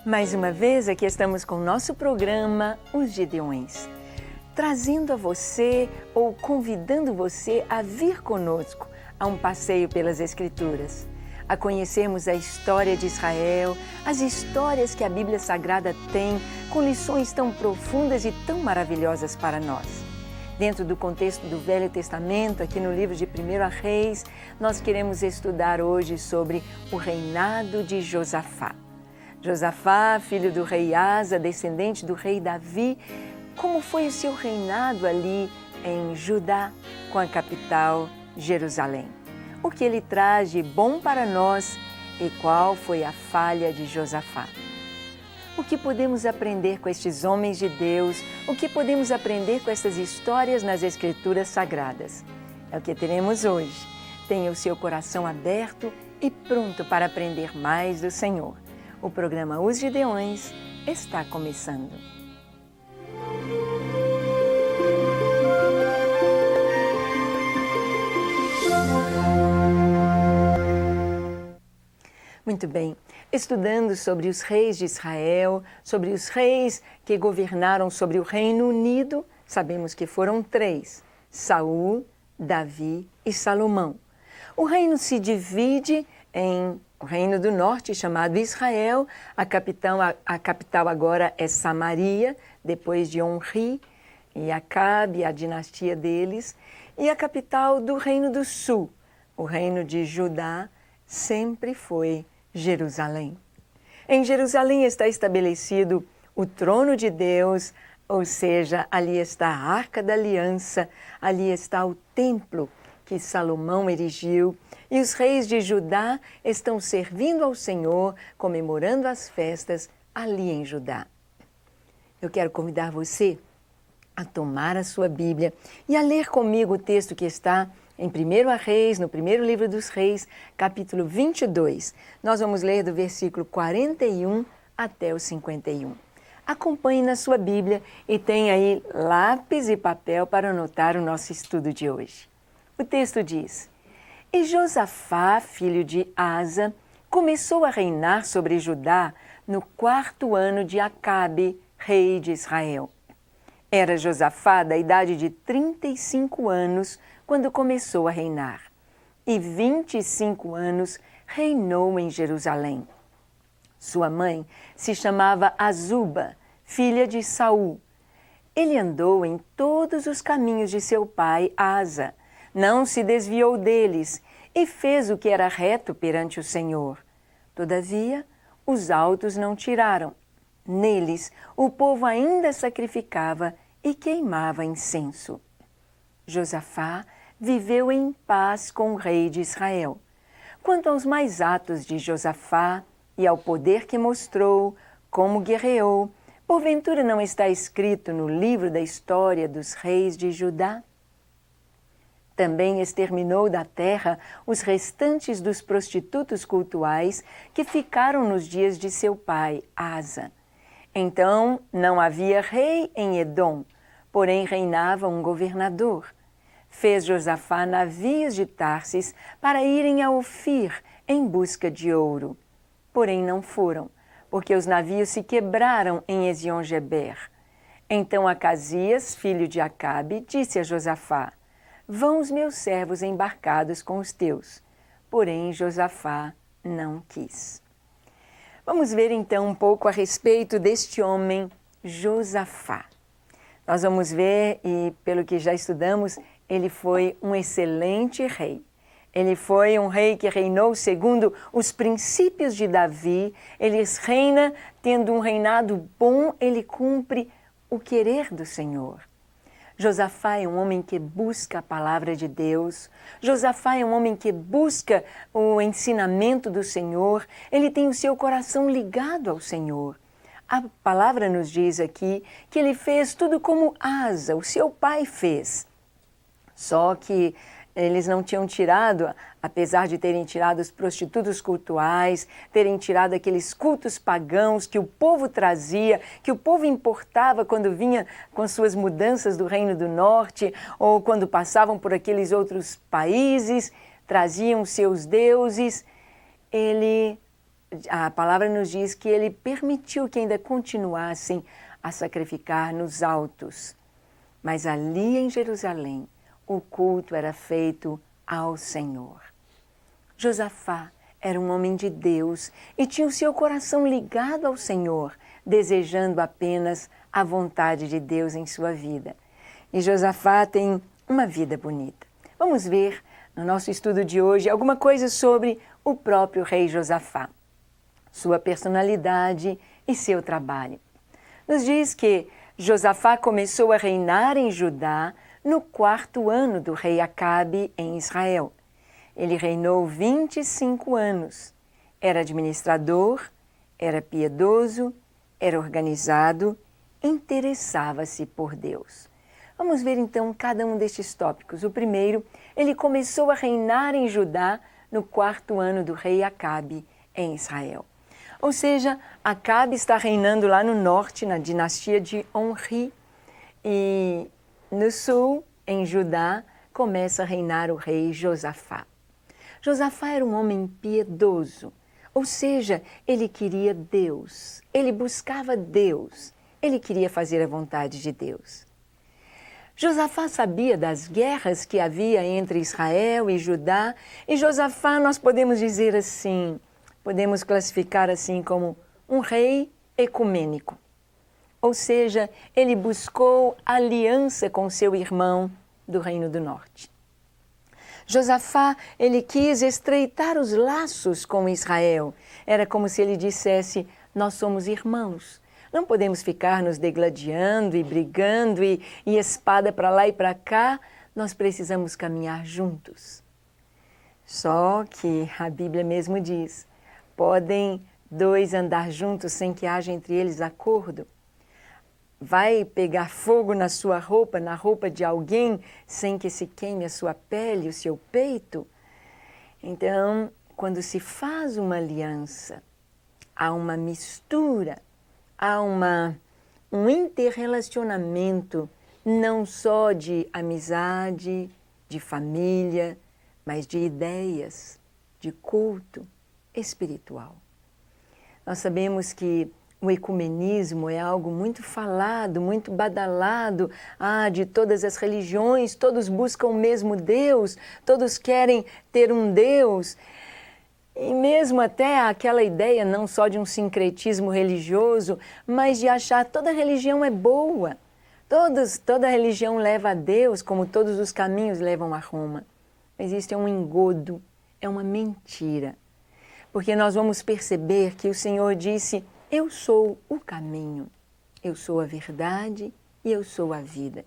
Mais uma vez, aqui estamos com o nosso programa Os Gideões, trazendo a você ou convidando você a vir conosco a um passeio pelas Escrituras, a conhecermos a história de Israel, as histórias que a Bíblia Sagrada tem, com lições tão profundas e tão maravilhosas para nós. Dentro do contexto do Velho Testamento, aqui no livro de 1 Reis, nós queremos estudar hoje sobre o reinado de Josafá. Josafá, filho do rei Asa, descendente do rei Davi, como foi o seu reinado ali em Judá, com a capital Jerusalém? O que ele traz de bom para nós e qual foi a falha de Josafá? O que podemos aprender com estes homens de Deus? O que podemos aprender com essas histórias nas Escrituras Sagradas? É o que teremos hoje. Tenha o seu coração aberto e pronto para aprender mais do Senhor. O programa Os Gideões está começando. Muito bem, estudando sobre os reis de Israel, sobre os reis que governaram sobre o Reino Unido, sabemos que foram 3, Saul, Davi e Salomão. O reino se divide em o reino do norte, chamado Israel, a capital agora é Samaria, depois de Onri e Acabe, a dinastia deles, e a capital do reino do sul, o reino de Judá, sempre foi Jerusalém. Em Jerusalém está estabelecido o trono de Deus, ou seja, ali está a Arca da Aliança, ali está o templo que Salomão erigiu, e os reis de Judá estão servindo ao Senhor, comemorando as festas ali em Judá. Eu quero convidar você a tomar a sua Bíblia e a ler comigo o texto que está em 1 Reis, no primeiro livro dos Reis, capítulo 22. Nós vamos ler do versículo 41 até o 51. Acompanhe na sua Bíblia e tenha aí lápis e papel para anotar o nosso estudo de hoje. O texto diz: E Josafá, filho de Asa, começou a reinar sobre Judá no 4º ano de Acabe, rei de Israel. Era Josafá da idade de 35 anos quando começou a reinar, e 25 anos reinou em Jerusalém. Sua mãe se chamava Azuba, filha de Saul. Ele andou em todos os caminhos de seu pai Asa, não se desviou deles e fez o que era reto perante o Senhor. Todavia, os altos não tiraram. Neles, o povo ainda sacrificava e queimava incenso. Josafá viveu em paz com o rei de Israel. Quanto aos mais atos de Josafá e ao poder que mostrou, como guerreou, porventura não está escrito no livro da história dos reis de Judá? Também exterminou da terra os restantes dos prostitutos cultuais que ficaram nos dias de seu pai, Asa. Então não havia rei em Edom, porém reinava um governador. Fez Josafá navios de Tarsis para irem a Ofir em busca de ouro. Porém não foram, porque os navios se quebraram em Ezion-Geber. Então Acasias, filho de Acabe, disse a Josafá: Vão os meus servos embarcados com os teus. Porém Josafá não quis. Vamos ver então um pouco a respeito deste homem, Josafá. Nós vamos ver, e pelo que já estudamos, ele foi um excelente rei. Ele foi um rei que reinou segundo os princípios de Davi. Ele reina tendo um reinado bom, ele cumpre o querer do Senhor. Josafá é um homem que busca a palavra de Deus. Josafá é um homem que busca o ensinamento do Senhor. Ele tem o seu coração ligado ao Senhor. A palavra nos diz aqui que ele fez tudo como Asa, o seu pai, fez. Só que eles não tinham tirado, apesar de terem tirado os prostitutos cultuais, terem tirado aqueles cultos pagãos que o povo trazia, que o povo importava quando vinha com suas mudanças do Reino do Norte, ou quando passavam por aqueles outros países, traziam seus deuses. Ele a palavra nos diz que ele permitiu que ainda continuassem a sacrificar nos altos. Mas ali em Jerusalém, o culto era feito ao Senhor. Josafá era um homem de Deus e tinha o seu coração ligado ao Senhor, desejando apenas a vontade de Deus em sua vida. E Josafá tem uma vida bonita. Vamos ver no nosso estudo de hoje alguma coisa sobre o próprio rei Josafá, sua personalidade e seu trabalho. Nos diz que Josafá começou a reinar em Judá no 4º ano do rei Acabe em Israel. Ele reinou 25 anos. Era administrador, era piedoso, era organizado, interessava-se por Deus. Vamos ver então cada um destes tópicos. O primeiro, ele começou a reinar em Judá no 4º ano do rei Acabe em Israel. Ou seja, Acabe está reinando lá no norte, na dinastia de Onri, e no sul, em Judá, começa a reinar o rei Josafá. Josafá era um homem piedoso, ou seja, ele queria Deus, ele buscava Deus, ele queria fazer a vontade de Deus. Josafá sabia das guerras que havia entre Israel e Judá, e Josafá nós podemos dizer assim, podemos classificar assim como um rei ecumênico. Ou seja, ele buscou aliança com seu irmão do Reino do Norte. Josafá, ele quis estreitar os laços com Israel. Era como se ele dissesse, nós somos irmãos. Não podemos ficar nos degladiando e brigando e espada para lá e para cá. Nós precisamos caminhar juntos. Só que a Bíblia mesmo diz, podem dois andar juntos sem que haja entre eles acordo? Vai pegar fogo na sua roupa, na roupa de alguém, sem que se queime a sua pele, o seu peito? Então, quando se faz uma aliança, há uma mistura, há um interrelacionamento, não só de amizade, de família, mas de ideias, de culto espiritual. Nós sabemos que o ecumenismo é algo muito falado, muito badalado, de todas as religiões, todos buscam o mesmo Deus, todos querem ter um Deus. E mesmo até aquela ideia não só de um sincretismo religioso, mas de achar que toda religião é boa. Toda religião leva a Deus, como todos os caminhos levam a Roma. Mas isso é um engodo, é uma mentira. Porque nós vamos perceber que o Senhor disse, eu sou o caminho, eu sou a verdade e eu sou a vida.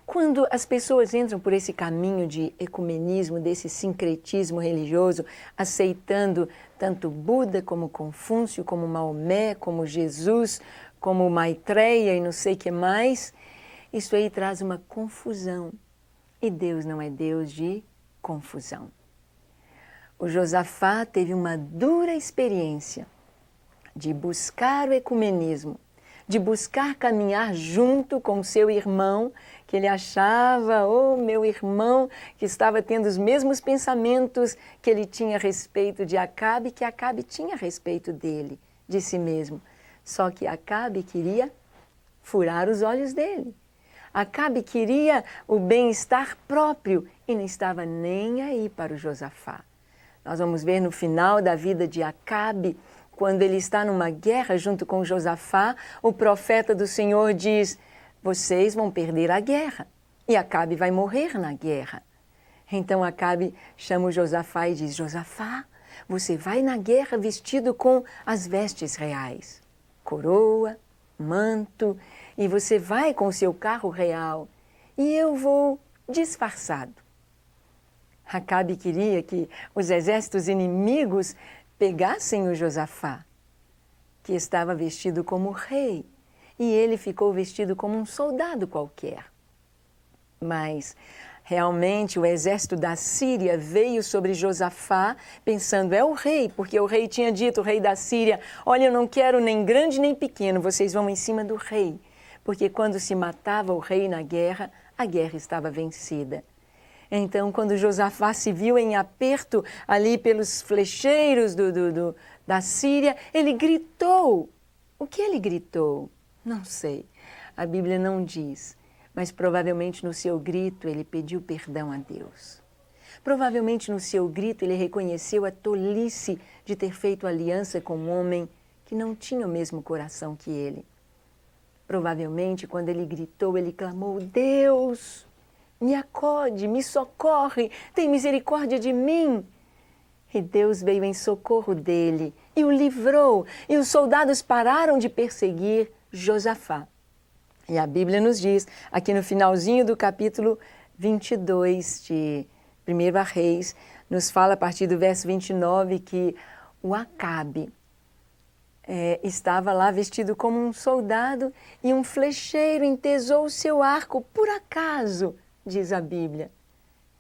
Quando as pessoas entram por esse caminho de ecumenismo, desse sincretismo religioso, aceitando tanto Buda como Confúcio, como Maomé, como Jesus, como Maitreya e não sei o que mais, isso aí traz uma confusão. E Deus não é Deus de confusão. O Josafá teve uma dura experiência de buscar o ecumenismo, de buscar caminhar junto com seu irmão, que ele achava, meu irmão, que estava tendo os mesmos pensamentos que ele tinha a respeito de Acabe, que Acabe tinha a respeito dele, de si mesmo. Só que Acabe queria furar os olhos dele. Acabe queria o bem-estar próprio e não estava nem aí para o Josafá. Nós vamos ver no final da vida de Acabe, quando ele está numa guerra junto com Josafá, o profeta do Senhor diz, vocês vão perder a guerra e Acabe vai morrer na guerra. Então Acabe chama o Josafá e diz, Josafá, você vai na guerra vestido com as vestes reais, coroa, manto, e você vai com o seu carro real e eu vou disfarçado. Acabe queria que os exércitos inimigos pegassem o Josafá, que estava vestido como rei, e ele ficou vestido como um soldado qualquer. Mas, realmente, o exército da Síria veio sobre Josafá, pensando, é o rei, porque o rei tinha dito, o rei da Síria, olha, eu não quero nem grande nem pequeno, vocês vão em cima do rei. Porque quando se matava o rei na guerra, a guerra estava vencida. Então, quando Josafá se viu em aperto ali pelos flecheiros da Síria, ele gritou. O que ele gritou? Não sei. A Bíblia não diz. Mas provavelmente no seu grito ele pediu perdão a Deus. Provavelmente no seu grito ele reconheceu a tolice de ter feito aliança com um homem que não tinha o mesmo coração que ele. Provavelmente quando ele gritou, ele clamou: Deus, me acode, me socorre, tem misericórdia de mim. E Deus veio em socorro dele e o livrou, e os soldados pararam de perseguir Josafá. E a Bíblia nos diz, aqui no finalzinho do capítulo 22 de 1 Reis, nos fala a partir do verso 29 que o Acabe estava lá vestido como um soldado e um flecheiro entesou o seu arco. Por acaso, diz a Bíblia,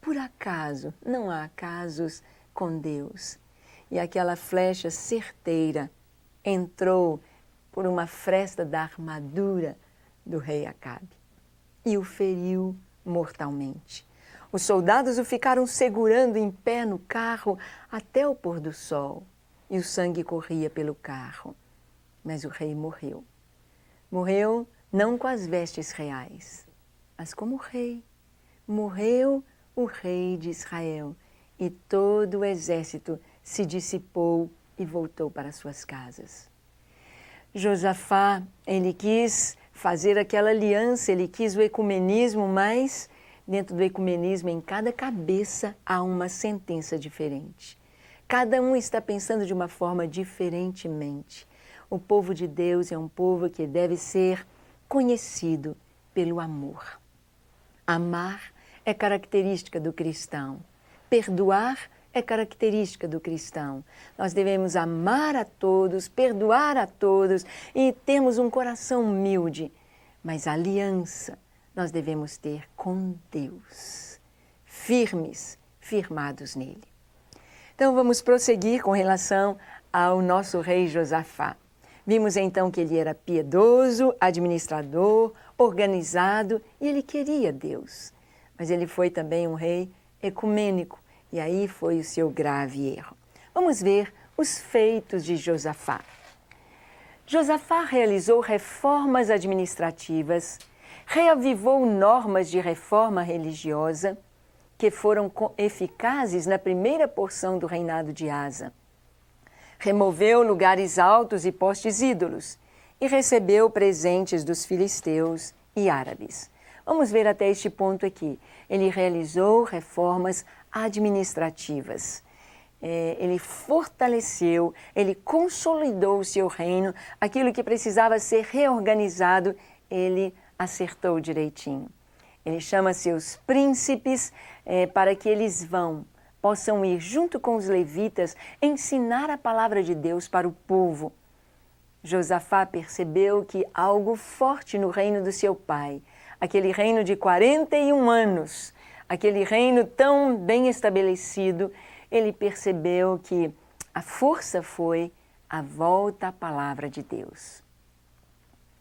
por acaso, não há acasos com Deus. E aquela flecha certeira entrou por uma fresta da armadura do rei Acabe e o feriu mortalmente. Os soldados o ficaram segurando em pé no carro até o pôr do sol e o sangue corria pelo carro. Mas o rei morreu. Morreu não com as vestes reais, mas como rei. Morreu o rei de Israel e todo o exército se dissipou e voltou para suas casas. Josafá, ele quis fazer aquela aliança, ele quis o ecumenismo, mas dentro do ecumenismo, em cada cabeça há uma sentença diferente. Cada um está pensando de uma forma diferentemente. O povo de Deus é um povo que deve ser conhecido pelo amor. Amar é característica do cristão. Perdoar é característica do cristão. Nós devemos amar a todos, perdoar a todos e termos um coração humilde. Mas a aliança nós devemos ter com Deus, firmes, firmados nele. Então vamos prosseguir com relação ao nosso rei Josafá. Vimos então que ele era piedoso, administrador, organizado e ele queria Deus. Mas ele foi também um rei ecumênico e aí foi o seu grave erro. Vamos ver os feitos de Josafá. Josafá realizou reformas administrativas, reavivou normas de reforma religiosa que foram eficazes na primeira porção do reinado de Asa. Removeu lugares altos e postes ídolos e recebeu presentes dos filisteus e árabes. Vamos ver até este ponto aqui. Ele realizou reformas administrativas. Ele fortaleceu, ele consolidou o seu reino, aquilo que precisava ser reorganizado, ele acertou direitinho. Ele chama seus príncipes para que eles possam ir junto com os levitas, ensinar a palavra de Deus para o povo. Josafá percebeu que algo forte no reino do seu pai, aquele reino de 41 anos, aquele reino tão bem estabelecido, ele percebeu que a força foi a volta à palavra de Deus.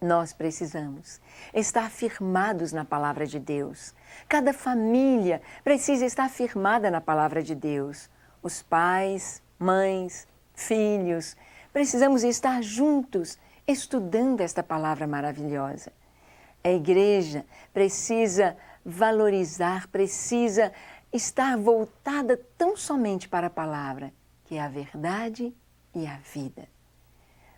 Nós precisamos estar firmados na palavra de Deus. Cada família precisa estar firmada na palavra de Deus. Os pais, mães, filhos, precisamos estar juntos estudando esta palavra maravilhosa. A igreja precisa valorizar, precisa estar voltada tão somente para a palavra, que é a verdade e a vida.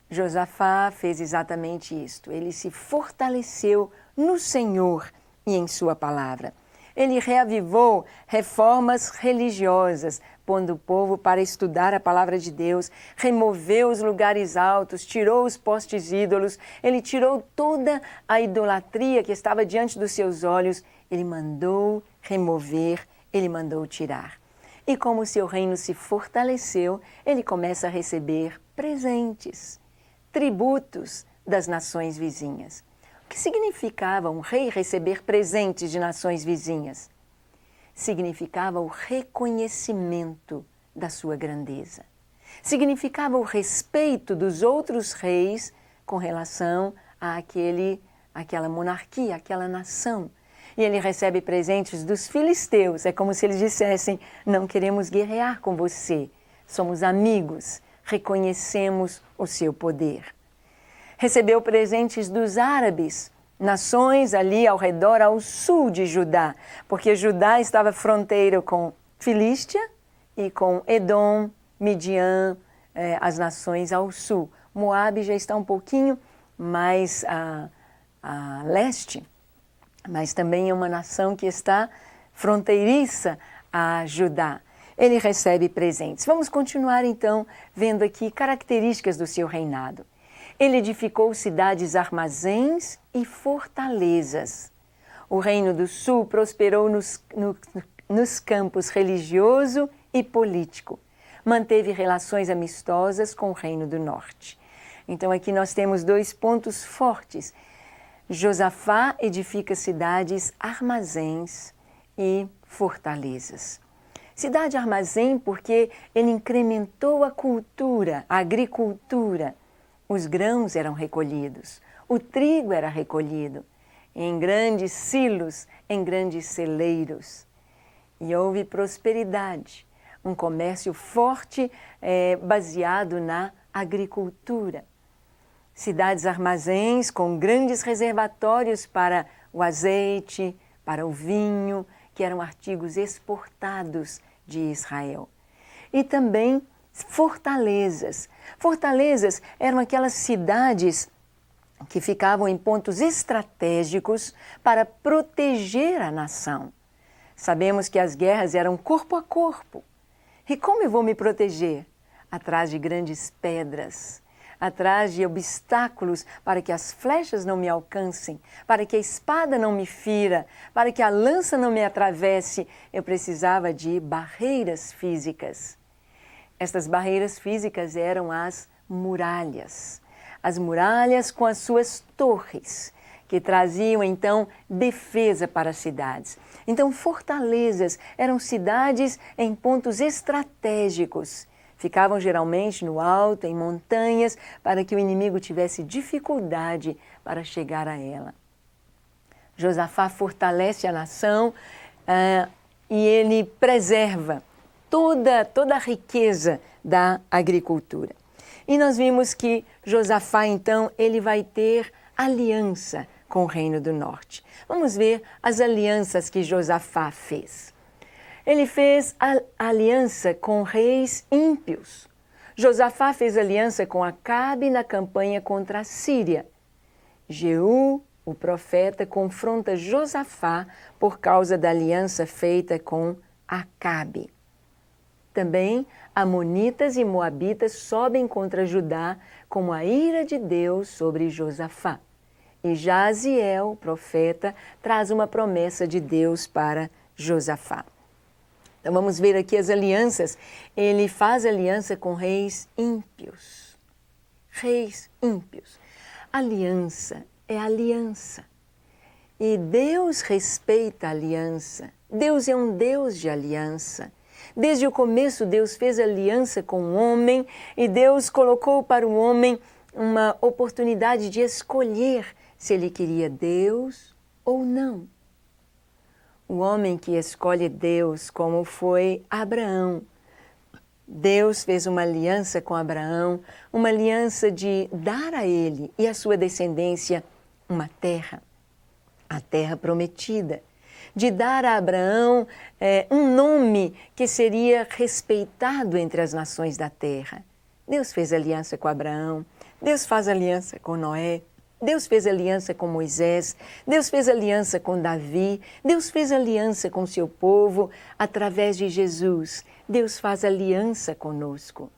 Josafá fez exatamente isto. Ele se fortaleceu no Senhor e em sua palavra. Ele reavivou reformas religiosas, pondo o povo para estudar a palavra de Deus, removeu os lugares altos, tirou os postes ídolos, ele tirou toda a idolatria que estava diante dos seus olhos, ele mandou remover, ele mandou tirar. E como o seu reino se fortaleceu, ele começa a receber presentes, tributos das nações vizinhas. O que significava um rei receber presentes de nações vizinhas? Significava o reconhecimento da sua grandeza. Significava o respeito dos outros reis com relação àquela monarquia, àquela nação. E ele recebe presentes dos filisteus. É como se eles dissessem: não queremos guerrear com você, somos amigos, reconhecemos o seu poder. Recebeu presentes dos árabes, nações ali ao redor, ao sul de Judá, porque Judá estava fronteira com Filístia e com Edom, Midian, as nações ao sul. Moabe já está um pouquinho mais a leste, mas também é uma nação que está fronteiriça a Judá. Ele recebe presentes. Vamos continuar então vendo aqui características do seu reinado. Ele edificou cidades armazéns e fortalezas. O reino do sul prosperou nos campos religioso e político. Manteve relações amistosas com o reino do norte. Então aqui nós temos dois pontos fortes. Josafá edifica cidades armazéns e fortalezas. Cidade armazém porque ele incrementou a cultura, a agricultura. Os grãos eram recolhidos, o trigo era recolhido em grandes silos, em grandes celeiros. E houve prosperidade, um comércio forte baseado na agricultura. Cidades armazéns com grandes reservatórios para o azeite, para o vinho, que eram artigos exportados de Israel. E também fortalezas. Fortalezas eram aquelas cidades que ficavam em pontos estratégicos para proteger a nação. Sabemos que as guerras eram corpo a corpo. E como eu vou me proteger? Atrás de grandes pedras, atrás de obstáculos para que as flechas não me alcancem, para que a espada não me fira, para que a lança não me atravesse. Eu precisava de barreiras físicas. Estas barreiras físicas eram as muralhas com as suas torres, que traziam então defesa para as cidades. Então fortalezas eram cidades em pontos estratégicos. Ficavam geralmente no alto, em montanhas, para que o inimigo tivesse dificuldade para chegar a ela. Josafá fortalece a nação e ele preserva toda a riqueza da agricultura. E nós vimos que Josafá, então, ele vai ter aliança com o Reino do Norte. Vamos ver as alianças que Josafá fez. Ele fez aliança com reis ímpios. Josafá fez aliança com Acabe na campanha contra a Síria. Jeú, o profeta, confronta Josafá por causa da aliança feita com Acabe. Também amonitas e moabitas sobem contra Judá como a ira de Deus sobre Josafá. E Jaziel, o profeta, traz uma promessa de Deus para Josafá. Então vamos ver aqui as alianças. Ele faz aliança com reis ímpios. Reis ímpios. Aliança é aliança. E Deus respeita a aliança. Deus é um Deus de aliança. Desde o começo, Deus fez aliança com o homem e Deus colocou para o homem uma oportunidade de escolher se ele queria Deus ou não. O homem que escolhe Deus, como foi Abraão. Deus fez uma aliança com Abraão, uma aliança de dar a ele e à sua descendência uma terra, a terra prometida. De dar a Abraão um nome que seria respeitado entre as nações da terra. Deus fez aliança com Abraão, Deus faz aliança com Noé, Deus fez aliança com Moisés, Deus fez aliança com Davi, Deus fez aliança com seu povo através de Jesus. Deus faz aliança conosco.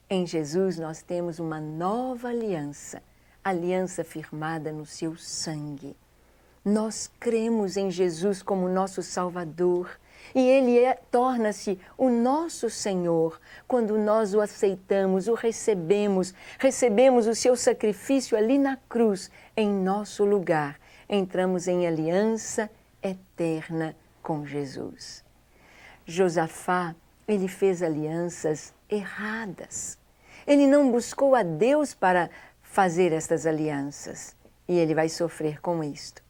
Em Jesus nós temos uma nova aliança, aliança firmada no seu sangue. Nós cremos em Jesus como nosso Salvador e Ele torna-se o nosso Senhor quando nós o aceitamos, o recebemos o seu sacrifício ali na cruz, em nosso lugar. Entramos em aliança eterna com Jesus. Josafá, ele fez alianças erradas. Ele não buscou a Deus para fazer estas alianças e ele vai sofrer com isto.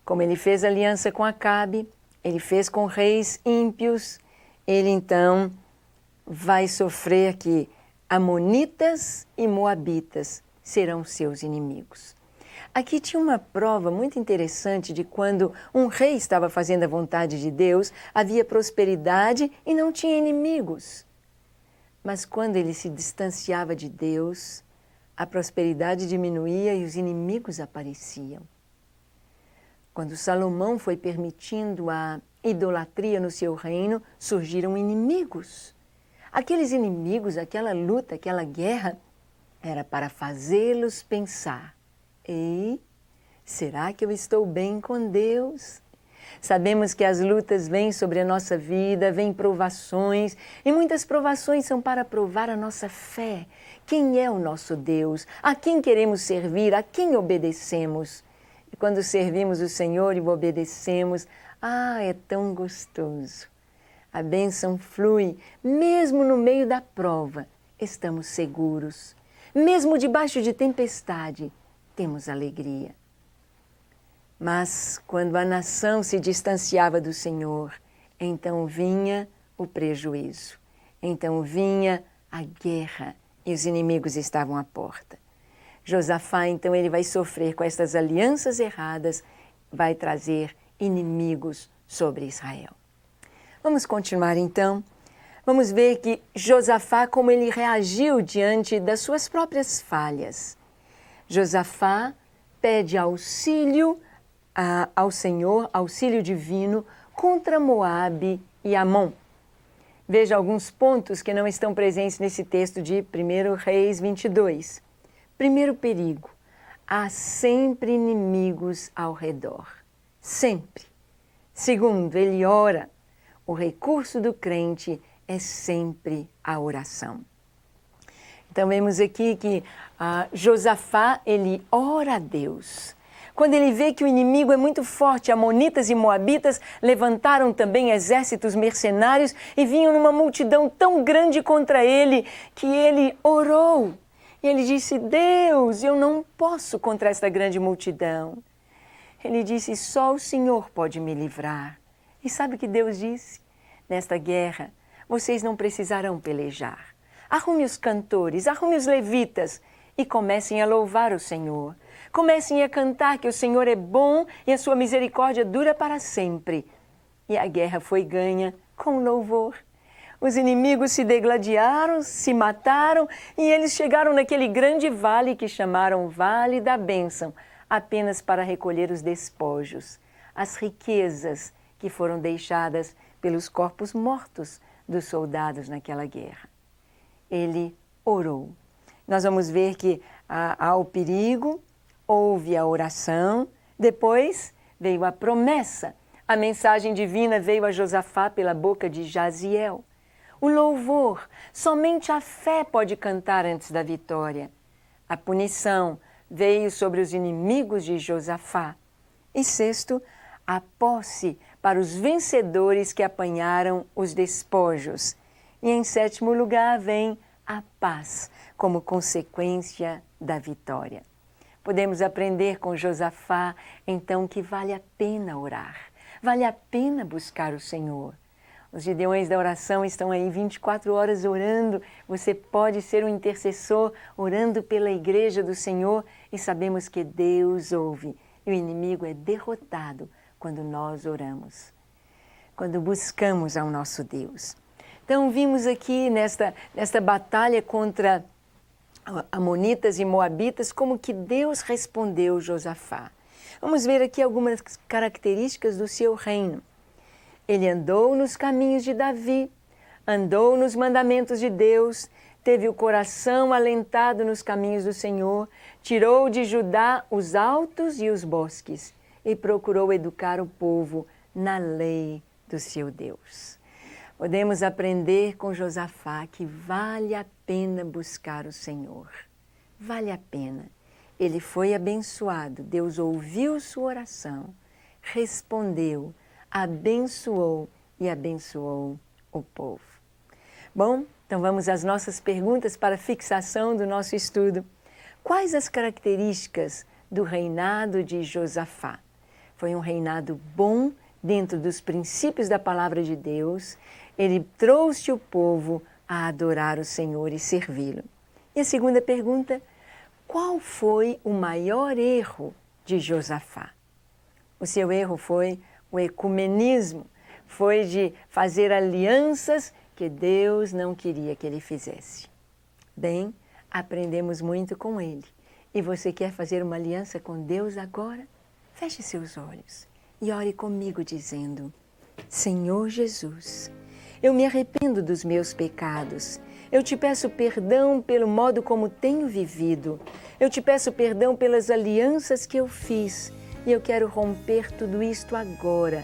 Como ele fez aliança com Acabe, ele fez com reis ímpios, ele então vai sofrer aqui Amonitas e Moabitas serão seus inimigos. Aqui tinha uma prova muito interessante de quando um rei estava fazendo a vontade de Deus, havia prosperidade e não tinha inimigos. Mas quando ele se distanciava de Deus, a prosperidade diminuía e os inimigos apareciam. Quando Salomão foi permitindo a idolatria no seu reino, surgiram inimigos. Aqueles inimigos, aquela luta, aquela guerra, era para fazê-los pensar: ei, será que eu estou bem com Deus? Sabemos que as lutas vêm sobre a nossa vida, vêm provações, e muitas provações são para provar a nossa fé. Quem é o nosso Deus? A quem queremos servir? A quem obedecemos? E quando servimos o Senhor e o obedecemos, é tão gostoso. A bênção flui, mesmo no meio da prova, estamos seguros. Mesmo debaixo de tempestade, temos alegria. Mas quando a nação se distanciava do Senhor, então vinha o prejuízo. Então vinha a guerra e os inimigos estavam à porta. Josafá, então, ele vai sofrer com estas alianças erradas, vai trazer inimigos sobre Israel. Vamos continuar então. Vamos ver que Josafá, como ele reagiu diante das suas próprias falhas. Josafá pede auxílio ao Senhor, auxílio divino, contra Moabe e Amon. Veja alguns pontos que não estão presentes nesse texto de 1 Reis 22. Primeiro perigo: há sempre inimigos ao redor. Sempre. Segundo, ele ora. O recurso do crente é sempre a oração. Então vemos aqui que Josafá, ele ora a Deus. Quando ele vê que o inimigo é muito forte, amonitas e moabitas levantaram também exércitos mercenários e vinham numa multidão tão grande contra ele, que ele orou. E ele disse: Deus, eu não posso contra esta grande multidão. Ele disse: só o Senhor pode me livrar. E sabe o que Deus disse? Nesta guerra, vocês não precisarão pelejar. Arrume os cantores, arrume os levitas e comecem a louvar o Senhor. Comecem a cantar que o Senhor é bom e a sua misericórdia dura para sempre. E a guerra foi ganha com louvor. Os inimigos se degladiaram, se mataram e eles chegaram naquele grande vale que chamaram Vale da Bênção, apenas para recolher os despojos, as riquezas que foram deixadas pelos corpos mortos dos soldados naquela guerra. Ele orou. Nós vamos ver que há o perigo, houve a oração, depois veio a promessa. A mensagem divina veio a Josafá pela boca de Jaziel. O louvor, somente a fé pode cantar antes da vitória. A punição veio sobre os inimigos de Josafá. E sexto, a posse para os vencedores que apanharam os despojos. E em sétimo lugar vem a paz como consequência da vitória. Podemos aprender com Josafá, então, que vale a pena orar, vale a pena buscar o Senhor. Os gideões da oração estão aí 24 horas orando. Você pode ser um intercessor orando pela igreja do Senhor e sabemos que Deus ouve e o inimigo é derrotado quando nós oramos, quando buscamos ao nosso Deus. Então vimos aqui nesta batalha contra amonitas e moabitas como que Deus respondeu Josafá. Vamos ver aqui algumas características do seu reino. Ele andou nos caminhos de Davi, andou nos mandamentos de Deus, teve o coração alentado nos caminhos do Senhor, tirou de Judá os altos e os bosques e procurou educar o povo na lei do seu Deus. Podemos aprender com Josafá que vale a pena buscar o Senhor. Vale a pena. Ele foi abençoado, Deus ouviu sua oração, respondeu, abençoou e abençoou o povo. Bom, então vamos às nossas perguntas para fixação do nosso estudo. Quais as características do reinado de Josafá? Foi um reinado bom dentro dos princípios da palavra de Deus. Ele trouxe o povo a adorar o Senhor e servi-lo. E a segunda pergunta: qual foi o maior erro de Josafá? O seu erro foi o ecumenismo, foi de fazer alianças que Deus não queria que ele fizesse. Bem, aprendemos muito com ele. E você quer fazer uma aliança com Deus agora? Feche seus olhos e ore comigo dizendo: Senhor Jesus, eu me arrependo dos meus pecados. Eu te peço perdão pelo modo como tenho vivido. Eu te peço perdão pelas alianças que eu fiz. E eu quero romper tudo isto agora.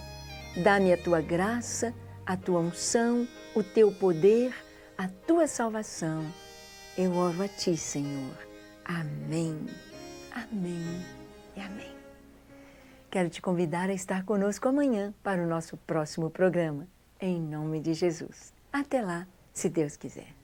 Dá-me a tua graça, a tua unção, o teu poder, a tua salvação. Eu oro a ti, Senhor. Amém. Amém e amém. Quero te convidar a estar conosco amanhã para o nosso próximo programa. Em nome de Jesus. Até lá, se Deus quiser.